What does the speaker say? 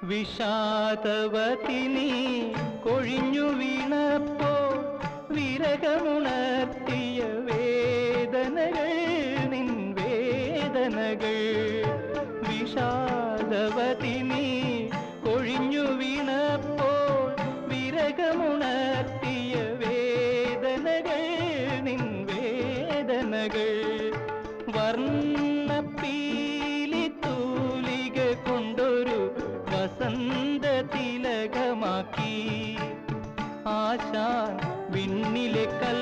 വിഷാദവതിനി കൊഴിഞ്ഞു വീണപ്പോൾ വിരകമുണർത്തിയ വേദനകൾ നിൻ വേദനകൾ. വിഷാദവതിനി കൊഴിഞ്ഞു വീണപ്പോൾ വിരകമുണർത്തിയ വേദനകൾ നിൻ വേദനകൾ. വർണ്ണപ്പീലി തൂലിക കൊണ്ടൊരു വസന്ത തിലകമാക്കി ആശാൻ വിണ്ണിലെ കൽ